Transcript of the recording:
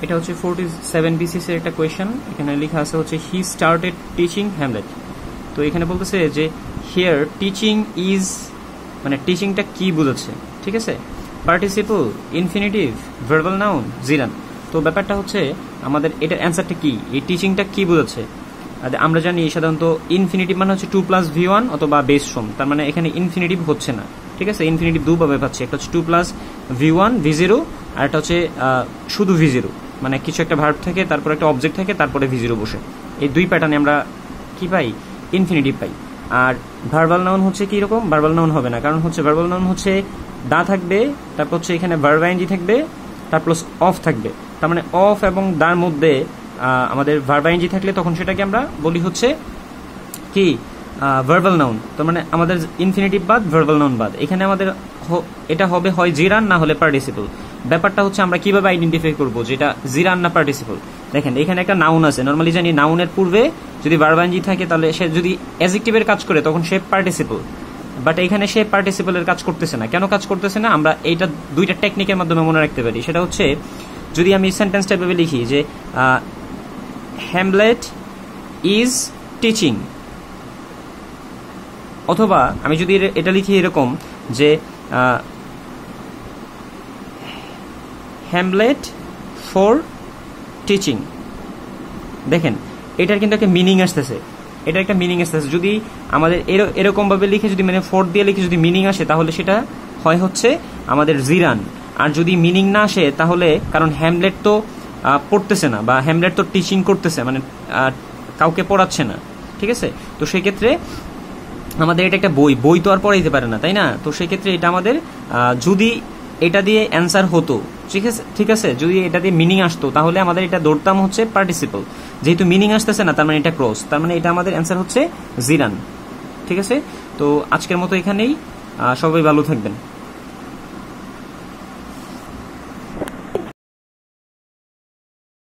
এটা হচ্ছে 47 BCS এর একটা কোয়েশ্চেন। এখানে লেখা আছে হচ্ছে হি স্টার্টেড টিচিং হ্যামলেট। তো এখানে বলতেছে যে হিয়ার টিচিং ইজ, মানে টিচিংটা কি বোঝাচ্ছে, ঠিক আছে? Participle, infinitive, verbal noun, gerund. তো ব্যাপারটা হচ্ছে আমাদের এটার অ্যান্সারটা কি, এই টিচিংটা কি বোঝাচ্ছে? আমরা জানি সাধারণত ইনফিনিটিভ মানে হচ্ছে 2 + V1 অথবা বেস ফর্ম, তার মানে এখানে ইনফিনিটিভ হচ্ছে না, ঠিক আছে? ইনফিনিটিভ দুভাবে পাচ্ছি, একটা হচ্ছে 2 + V1 V0, আর একটা হচ্ছে শুধু V0, মানে কিছু একটা ভার্ব থেকে তারপর একটা অবজেক্ট থেকে তারপরে V0 বসে। এই দুই প্যাটার্নে আমরা কি পাই? ইনফিনিটিভ পাই। আর ভার্বাল নাউন হচ্ছে কি রকম? ভার্বাল নাউন হবে না, কারণ হচ্ছে ভার্বাল নাউন হচ্ছে দা থাকবে, তারপর হচ্ছে এখানে ভার্ব আইএনজি থাকবে, তারপর অফ থাকবে। তার মানে অফ এবং দার মধ্যে আমাদের ভার্ব আইএনজি থাকলে তখন সেটাকে আমরা বলি হচ্ছে কি ভার্বাল নাউন। তার মানে আমাদের ইনফিনিটিভ বাদ, ভার্বাল নাউন বাদ, এখানে আমাদের এটা হবে হয় জিরান না হলে পার্টিসিপল। ব্যাপারটা হচ্ছে আমরা কিভাবে আইডেন্টিফাই করবো যেটা জিরান না পার্টিসিপল? দেখেন এখানে একটা নাউন আছে, নর্মালি জানি নাউনের পূর্বে যদি ভার্ব আইএনজি থাকে তাহলে সে যদি অ্যাডজেক্টিভের কাজ করে তখন সে পার্টিসিপল, বাট এখানে সে পার্টিসিপলের কাজ করতেছে না। কেন কাজ করতেছে না? আমরা এইটা দুইটা টেকনিকের মাধ্যমে মনে রাখতে পারি। সেটা হচ্ছে যদি আমি সেন্টেন্স টাইপে লিখি যে হ্যামলেট ইজ টিচিং, অথবা আমি যদি এটা লিখি এরকম যে হ্যামলেট ফর টিচিং, দেখেন এটার কিন্তু একটা মিনিং আসতেছে, এটা একটা মিনিং আসতেছে। যদি আমাদের এরকম ভাবে লিখে যদি মানে ফোর দিয়ে লিখে যদি মিনিং আসে তাহলে সেটা হয় হচ্ছে আমাদের জিরান। আর যদি মিনিং না আসে তাহলে, কারণ হ্যামলেট তো পড়তেছে না বা হ্যামলেট তো টিচিং করতেছে, মানে কাউকে পড়াচ্ছে না, ঠিক আছে? তো সেই ক্ষেত্রে আমাদের এটা একটা বই তো আর পড়াইতে পারে না, তাই না? তো সেই ক্ষেত্রে এটা আমাদের যদি এটা দিয়ে অ্যান্সার হতো, ঠিক আছে, যদি এটা দিয়ে মিনিং আসতো তাহলে আমাদের এটা ধরতাম হচ্ছে পার্টিসিপল। যেহেতু মিনিং আসতেছে না তার মানে এটা ক্রস, তার মানে এটা আমাদের অ্যান্সার হচ্ছে জিরান, ঠিক আছে? তো আজকের মতো এখানেই, সবাই ভালো থাকবেন।